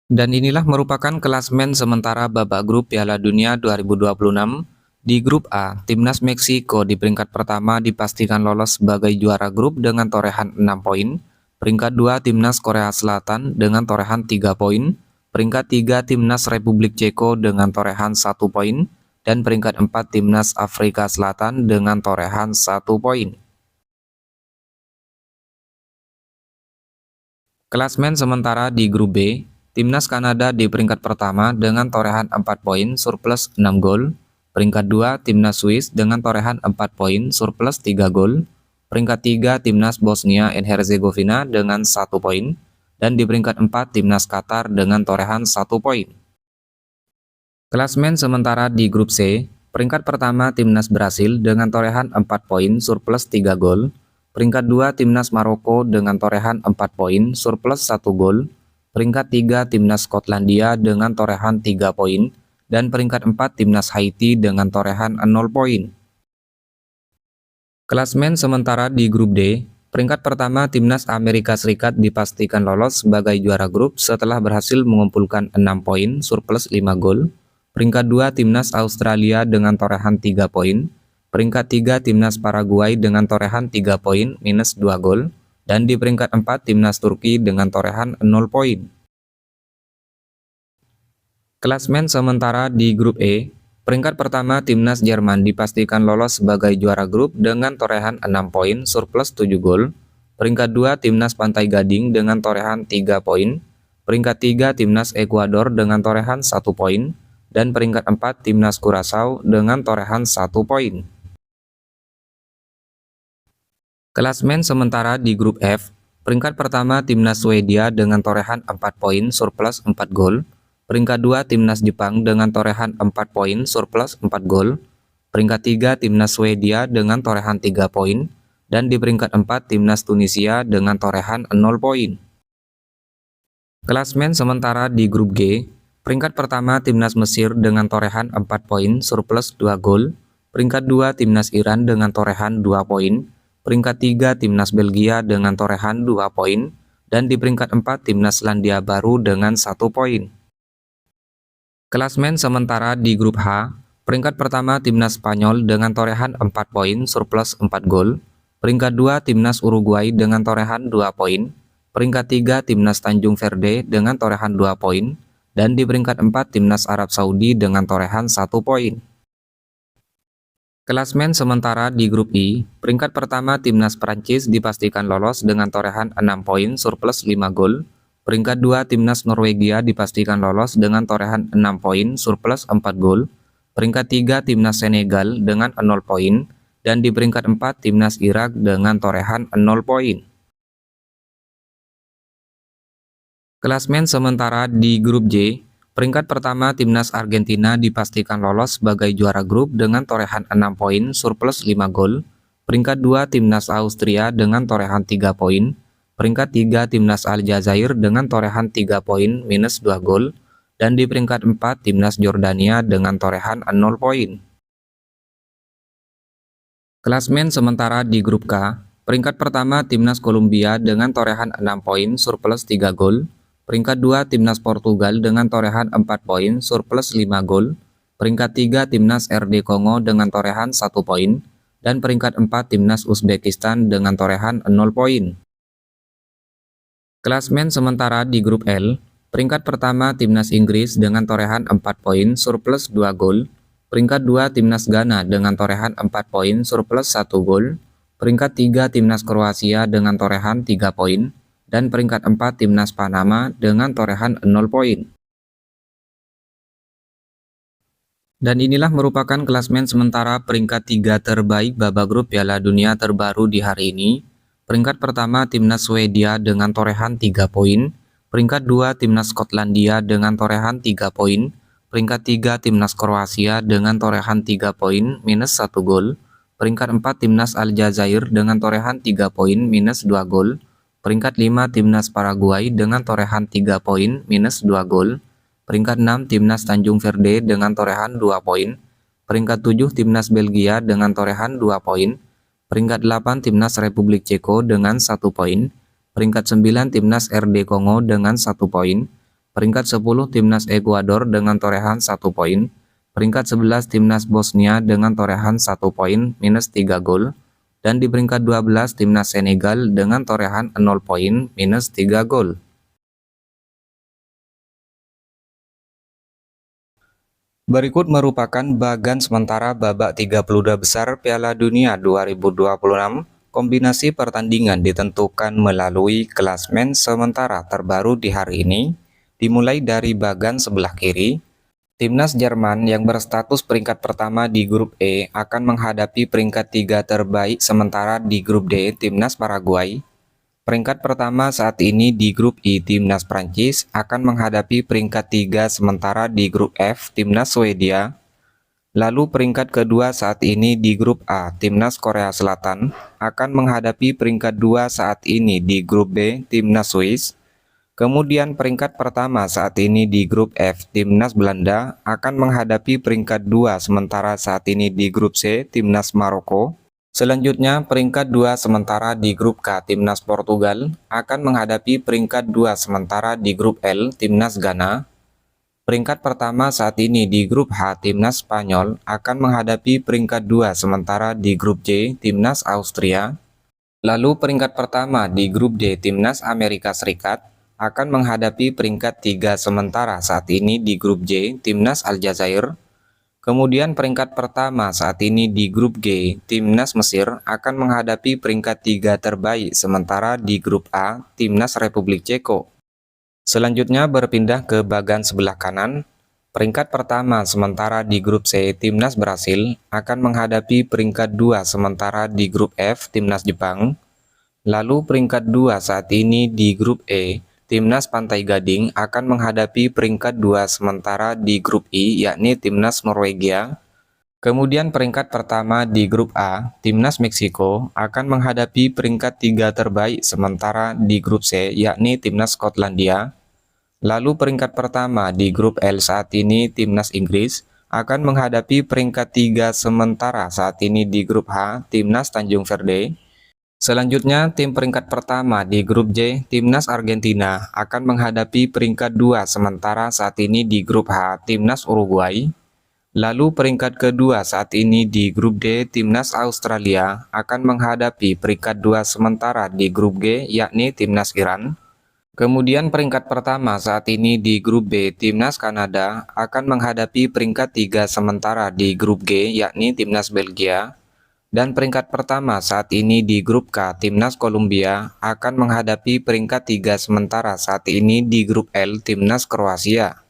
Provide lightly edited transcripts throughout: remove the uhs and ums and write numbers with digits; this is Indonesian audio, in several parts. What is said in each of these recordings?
Dan inilah merupakan klasemen sementara babak grup Piala Dunia 2026. Di grup A, timnas Meksiko di peringkat pertama dipastikan lolos sebagai juara grup dengan torehan 6 poin. Peringkat 2 timnas Korea Selatan dengan torehan 3 poin. Peringkat 3 timnas Republik Ceko dengan torehan 1 poin. Dan peringkat 4 timnas Afrika Selatan dengan torehan 1 poin. Klasmen sementara di grup B, timnas Kanada di peringkat pertama dengan torehan 4 poin surplus 6 gol. Peringkat 2 timnas Swiss dengan torehan 4 poin surplus 3 gol. Peringkat 3 timnas Bosnia and Herzegovina dengan 1 poin. Dan di peringkat 4 timnas Qatar dengan torehan 1 poin. Klasmen sementara di grup C, peringkat pertama timnas Brasil dengan torehan 4 poin surplus 3 gol. Peringkat 2 timnas Maroko dengan torehan 4 poin surplus 1 gol. Peringkat 3 timnas Skotlandia dengan torehan 3 poin. Dan peringkat 4 timnas Haiti dengan torehan 0 poin. Klasmen sementara di grup D, peringkat pertama timnas Amerika Serikat dipastikan lolos sebagai juara grup setelah berhasil mengumpulkan 6 poin surplus 5 gol. Peringkat 2 timnas Australia dengan torehan 3 poin. Peringkat 3 timnas Paraguay dengan torehan 3 poin minus 2 gol. Dan di peringkat 4 timnas Turki dengan torehan 0 poin. Klasmen sementara di grup E, peringkat pertama timnas Jerman dipastikan lolos sebagai juara grup dengan torehan 6 poin surplus 7 gol. Peringkat 2 timnas Pantai Gading dengan torehan 3 poin. Peringkat 3 timnas Ekuador dengan torehan 1 poin. Dan peringkat 4 timnas Curaçao dengan torehan 1 poin. Klasmen sementara di grup F, peringkat pertama timnas Swedia dengan torehan 4 poin surplus 4 gol. Peringkat 2 timnas Jepang dengan torehan 4 poin surplus 4 gol. Peringkat 3 timnas Swedia dengan torehan 3 poin. Dan di peringkat 4 timnas Tunisia dengan torehan 0 poin. Klasmen sementara di grup G, peringkat pertama timnas Mesir dengan torehan 4 poin surplus 2 gol. Peringkat 2 timnas Iran dengan torehan 2 poin. Peringkat 3 timnas Belgia dengan torehan 2 poin. Dan di peringkat 4 timnas Selandia Baru dengan 1 poin. Klasmen sementara di grup H, peringkat pertama timnas Spanyol dengan torehan 4 poin surplus 4 gol. Peringkat 2 timnas Uruguay dengan torehan 2 poin. Peringkat 3 timnas Tanjung Verde dengan torehan 2 poin. Dan di peringkat 4 timnas Arab Saudi dengan torehan 1 poin. Klasmen sementara di grup I, peringkat pertama timnas Prancis dipastikan lolos dengan torehan 6 poin surplus 5 gol. Peringkat 2 timnas Norwegia dipastikan lolos dengan torehan 6 poin surplus 4 gol. Peringkat 3 timnas Senegal dengan 0 poin. Dan di peringkat 4 timnas Irak dengan torehan 0 poin. Klasmen sementara di grup J, peringkat pertama timnas Argentina dipastikan lolos sebagai juara grup dengan torehan 6 poin surplus 5 gol. Peringkat 2 timnas Austria dengan torehan 3 poin. Peringkat 3 timnas Aljazair dengan torehan 3 poin minus 2 gol. Dan di peringkat 4 timnas Jordania dengan torehan 0 poin. Klasmen sementara di grup K, peringkat pertama timnas Kolombia dengan torehan 6 poin surplus 3 gol. Peringkat 2 timnas Portugal dengan torehan 4 poin surplus 5 gol. Peringkat 3 timnas RD Kongo dengan torehan 1 poin. Dan peringkat 4 timnas Uzbekistan dengan torehan 0 poin. Klasmen sementara di grup L, peringkat pertama timnas Inggris dengan torehan 4 poin surplus 2 gol. Peringkat 2 timnas Ghana dengan torehan 4 poin surplus 1 gol. Peringkat 3 timnas Kroasia dengan torehan 3 poin. Dan peringkat 4 timnas Panama dengan torehan 0 poin. Dan inilah merupakan klasmen sementara peringkat 3 terbaik babak grup Piala Dunia terbaru di hari ini. Peringkat pertama timnas Swedia dengan torehan 3 poin. Peringkat 2 timnas Skotlandia dengan torehan 3 poin. Peringkat 3 timnas Kroasia dengan torehan 3 poin minus 1 gol. Peringkat 4 timnas Aljazair dengan torehan 3 poin minus 2 gol. Peringkat 5 timnas Paraguay dengan torehan 3 poin minus 2 gol. Peringkat 6 timnas Tanjung Verde dengan torehan 2 poin. Peringkat 7 timnas Belgia dengan torehan 2 poin. Peringkat 8 timnas Republik Ceko dengan 1 poin. Peringkat 9 timnas RD Kongo dengan 1 poin. Peringkat 10 Timnas Ekuador dengan torehan 1 poin. Peringkat 11 Timnas Bosnia dengan torehan 1 poin minus 3 gol. Dan di peringkat 12 Timnas Senegal dengan torehan 0 poin minus 3 gol. Berikut merupakan bagan sementara babak 32 besar Piala Dunia 2026. Kombinasi pertandingan ditentukan melalui klasmen sementara terbaru di hari ini. Dimulai dari bagan sebelah kiri, Timnas Jerman yang berstatus peringkat pertama di grup E akan menghadapi peringkat 3 terbaik sementara di grup D, Timnas Paraguay. Peringkat pertama saat ini di grup I, Timnas Prancis akan menghadapi peringkat 3 sementara di grup F, Timnas Swedia. Lalu peringkat kedua saat ini di grup A, Timnas Korea Selatan akan menghadapi peringkat 2 saat ini di grup B, Timnas Swiss. Kemudian peringkat pertama saat ini di grup F, Timnas Belanda akan menghadapi peringkat 2 sementara saat ini di grup C, Timnas Maroko. Selanjutnya peringkat 2 sementara di grup K, Timnas Portugal akan menghadapi peringkat 2 sementara di grup L, Timnas Ghana. Peringkat pertama saat ini di grup H, Timnas Spanyol akan menghadapi peringkat 2 sementara di grup J, Timnas Austria. Lalu peringkat pertama di grup D, Timnas Amerika Serikat akan menghadapi peringkat 3 sementara saat ini di grup J, Timnas Aljazair. Kemudian peringkat pertama saat ini di grup G, Timnas Mesir akan menghadapi peringkat 3 terbaik sementara di grup A, Timnas Republik Ceko. Selanjutnya berpindah ke bagan sebelah kanan. Peringkat pertama sementara di grup C, Timnas Brasil akan menghadapi peringkat 2 sementara di grup F, Timnas Jepang. Lalu peringkat 2 saat ini di grup E, Timnas Pantai Gading akan menghadapi peringkat 2 sementara di grup I, yakni Timnas Norwegia. Kemudian peringkat pertama di grup A, Timnas Meksiko akan menghadapi peringkat 3 terbaik sementara di grup C, yakni Timnas Skotlandia. Lalu peringkat pertama di grup L saat ini Timnas Inggris akan menghadapi peringkat 3 sementara saat ini di grup H, Timnas Tanjung Verde. Selanjutnya, tim peringkat pertama di grup J, Timnas Argentina akan menghadapi peringkat 2 sementara saat ini di grup H, Timnas Uruguay. Lalu peringkat kedua saat ini di grup D, Timnas Australia akan menghadapi peringkat 2 sementara di grup G, yakni Timnas Iran. Kemudian peringkat pertama saat ini di grup B, Timnas Kanada akan menghadapi peringkat 3 sementara di grup G, yakni Timnas Belgia. Dan peringkat pertama saat ini di grup K, Timnas Kolombia akan menghadapi peringkat 3 sementara saat ini di grup L, Timnas Kroasia.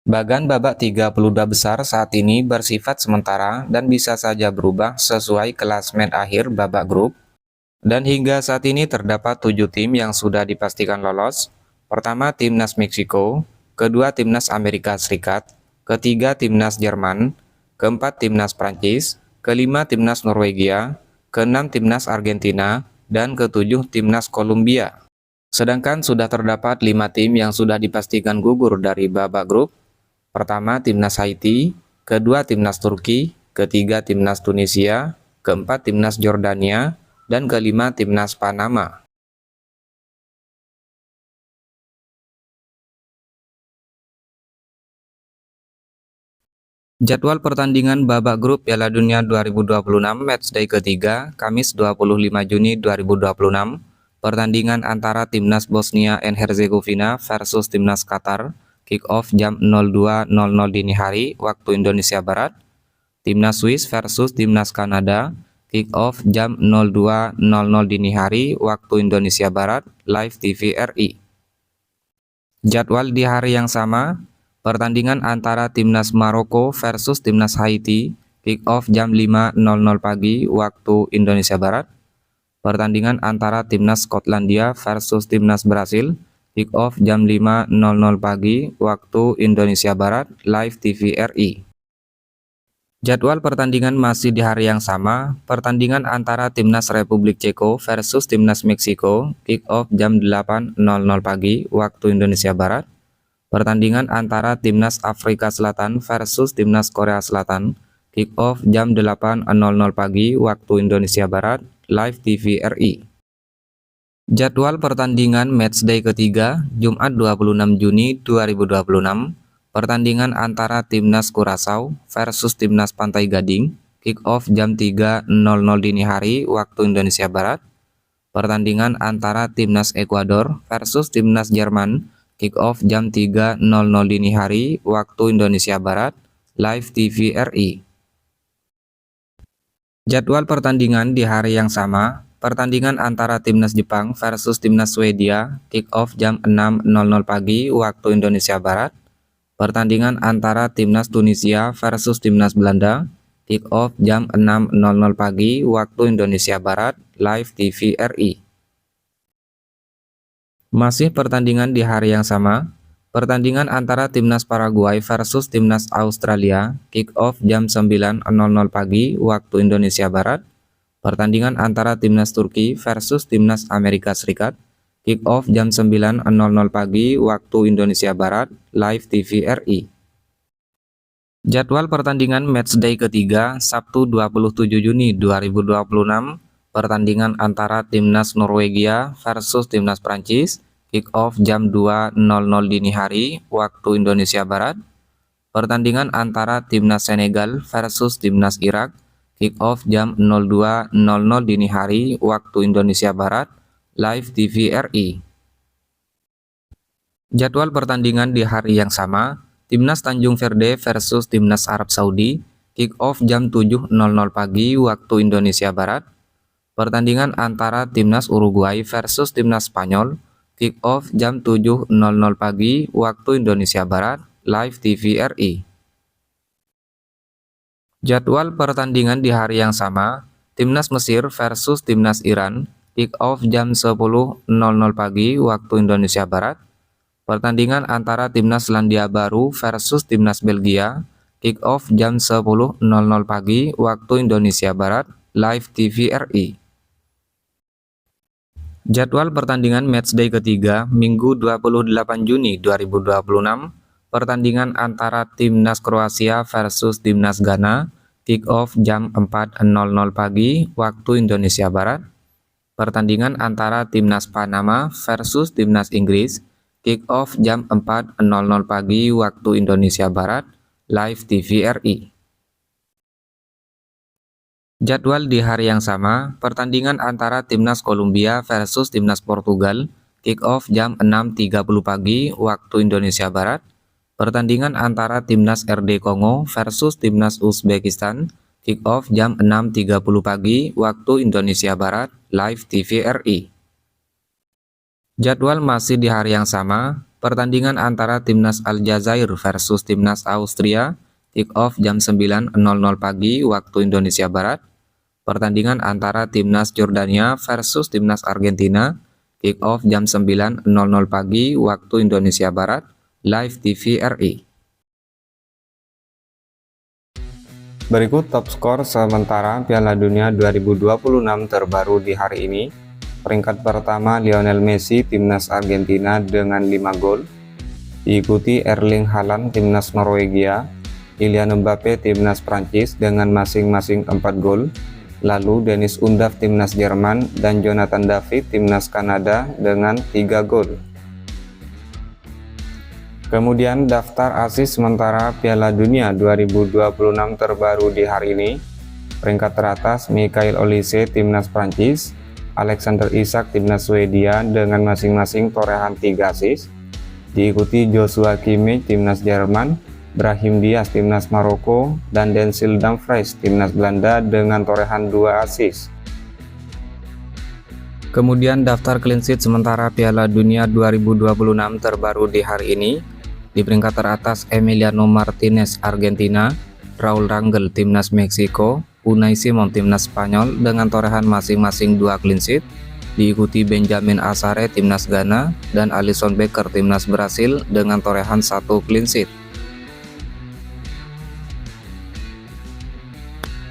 Bagan babak 32 besar saat ini bersifat sementara dan bisa saja berubah sesuai klasmen akhir babak grup. Dan hingga saat ini terdapat 7 tim yang sudah dipastikan lolos. Pertama Timnas Meksiko, kedua Timnas Amerika Serikat, ketiga Timnas Jerman, keempat Timnas Prancis, kelima Timnas Norwegia, keenam Timnas Argentina, dan ketujuh Timnas Kolombia. Sedangkan sudah terdapat 5 tim yang sudah dipastikan gugur dari babak grup. Pertama Timnas Haiti, kedua Timnas Turki, ketiga Timnas Tunisia, keempat Timnas Jordania, dan kelima Timnas Panama. Jadwal pertandingan babak grup Piala Dunia 2026 matchday ketiga, Kamis 25 Juni 2026. Pertandingan antara Timnas Bosnia and Herzegovina versus Timnas Qatar. Kick off jam 02.00 dini hari waktu Indonesia Barat. Timnas Swiss versus Timnas Kanada. Kick off jam 02.00 dini hari waktu Indonesia Barat. Live TV RI. Jadwal di hari yang sama. Pertandingan antara Timnas Maroko versus Timnas Haiti, kick off jam 5.00 pagi waktu Indonesia Barat. Pertandingan antara Timnas Skotlandia versus Timnas Brasil, kick off jam 5.00 pagi waktu Indonesia Barat, live TV RI. Jadwal pertandingan masih di hari yang sama. Pertandingan antara Timnas Republik Ceko versus Timnas Meksiko, kick off jam 8.00 pagi waktu Indonesia Barat. Pertandingan antara Timnas Afrika Selatan versus Timnas Korea Selatan, kick off jam 8.00 pagi waktu Indonesia Barat, live TV RI. Jadwal pertandingan matchday ketiga, Jumat 26 Juni 2026. Pertandingan antara Timnas Curaçao versus Timnas Pantai Gading. Kick off jam 3.00 dini hari waktu Indonesia Barat. Pertandingan antara Timnas Ekuador versus Timnas Jerman. Kick off jam 3.00 dini hari waktu Indonesia Barat. Live TV RI. Jadwal pertandingan di hari yang sama. Pertandingan antara Timnas Jepang versus Timnas Swedia, kick off jam 6.00 pagi waktu Indonesia Barat. Pertandingan antara Timnas Tunisia versus Timnas Belanda, kick off jam 6.00 pagi waktu Indonesia Barat, live TV RI. Masih pertandingan di hari yang sama. Pertandingan antara Timnas Paraguay versus Timnas Australia, kick off jam 9.00 pagi waktu Indonesia Barat. Pertandingan antara Timnas Turki versus Timnas Amerika Serikat, kick off jam 9.00 pagi waktu Indonesia Barat, live TV RI. Jadwal pertandingan matchday ketiga, Sabtu 27 Juni 2026. Pertandingan antara Timnas Norwegia versus Timnas Prancis, kick off jam 2.00 dini hari waktu Indonesia Barat. Pertandingan antara Timnas Senegal versus Timnas Irak, kick off jam 02.00 dini hari waktu Indonesia Barat, live TV RI. Jadwal pertandingan di hari yang sama. Timnas Tanjung Verde versus Timnas Arab Saudi, kick off jam 7.00 pagi waktu Indonesia Barat. Pertandingan antara Timnas Uruguay versus Timnas Spanyol, kick off jam 7.00 pagi waktu Indonesia Barat, live TV RI. Jadwal pertandingan di hari yang sama. Timnas Mesir versus Timnas Iran, kick off jam 10.00 pagi waktu Indonesia Barat. Pertandingan antara Timnas Selandia Baru versus Timnas Belgia, kick off jam 10.00 pagi waktu Indonesia Barat, live TV RI. Jadwal pertandingan matchday ketiga, Minggu 28 Juni 2026. Pertandingan antara Timnas Kroasia versus Timnas Ghana, kick off jam 4.00 pagi waktu Indonesia Barat. Pertandingan antara Timnas Panama versus Timnas Inggris, kick off jam 4.00 pagi waktu Indonesia Barat, live TV RI. Jadwal di hari yang sama. Pertandingan antara Timnas Kolombia versus Timnas Portugal, kick off jam 6.30 pagi waktu Indonesia Barat. Pertandingan antara Timnas RD Kongo versus Timnas Uzbekistan, kick off jam 6.30 pagi waktu Indonesia Barat, live TV RI. Jadwal masih di hari yang sama. Pertandingan antara Timnas Aljazair versus Timnas Austria, kick off jam 9.00 pagi waktu Indonesia Barat. Pertandingan antara Timnas Jordania versus Timnas Argentina, kick off jam 9.00 pagi waktu Indonesia Barat, live TV RI. Berikut top skor sementara Piala Dunia 2026 terbaru di hari ini. Peringkat pertama Lionel Messi Timnas Argentina dengan 5 gol. Diikuti Erling Haaland Timnas Norwegia, Kylian Mbappe Timnas Prancis dengan masing-masing 4 gol. Lalu Deniz Undav Timnas Jerman dan Jonathan David Timnas Kanada dengan 3 gol. Kemudian daftar assist sementara Piala Dunia 2026 terbaru di hari ini. Peringkat teratas Michael Olise Timnas Prancis, Alexander Isak Timnas Swedia dengan masing-masing torehan 3 assist. Diikuti Joshua Kimmich Timnas Jerman, Brahim Diaz Timnas Maroko, dan Denzel Dumfries Timnas Belanda dengan torehan 2 assist. Kemudian daftar clean sheet sementara Piala Dunia 2026 terbaru di hari ini. Di peringkat teratas Emiliano Martinez Argentina, Raul Rangel Timnas Meksiko, Unai Simon Timnas Spanyol dengan torehan masing-masing 2 clean sheet. Diikuti Benjamin Asare Timnas Ghana dan Alisson Becker Timnas Brasil dengan torehan 1 clean sheet.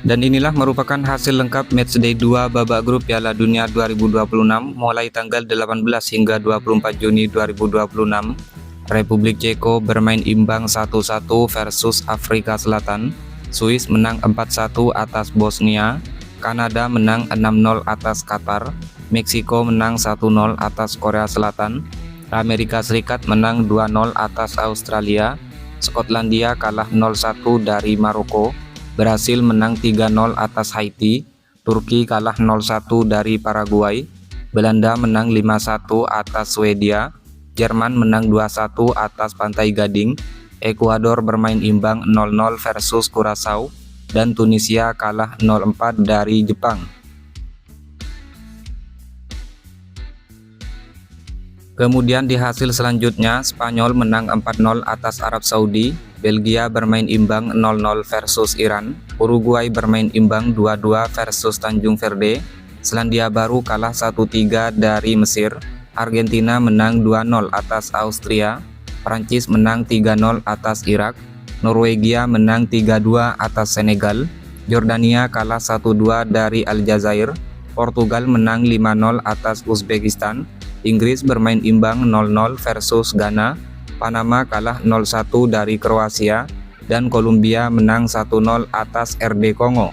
Dan inilah merupakan hasil lengkap matchday 2 babak grup Piala Dunia 2026 mulai tanggal 18 hingga 24 Juni 2026. Republik Ceko bermain imbang 1-1 versus Afrika Selatan. Swiss menang 4-1 atas Bosnia. Kanada menang 6-0 atas Qatar. Meksiko menang 1-0 atas Korea Selatan, Amerika Serikat menang 2-0 atas Australia, Skotlandia kalah 0-1 dari Maroko, Brasil menang 3-0 atas Haiti, Turki kalah 0-1 dari Paraguay, Belanda menang 5-1 atas Swedia, Jerman menang 2-1 atas Pantai Gading, Ekuador bermain imbang 0-0 versus Curaçao, dan Tunisia kalah 0-4 dari Jepang. Kemudian di hasil selanjutnya, Spanyol menang 4-0 atas Arab Saudi, Belgia bermain imbang 0-0 versus Iran, Uruguay bermain imbang 2-2 versus Tanjung Verde, Selandia Baru kalah 1-3 dari Mesir, Argentina menang 2-0 atas Austria, Prancis menang 3-0 atas Irak, Norwegia menang 3-2 atas Senegal, Yordania kalah 1-2 dari Aljazair, Portugal menang 5-0 atas Uzbekistan, Inggris bermain imbang 0-0 versus Ghana, Panama kalah 0-1 dari Kroasia, dan Kolombia menang 1-0 atas RD Kongo.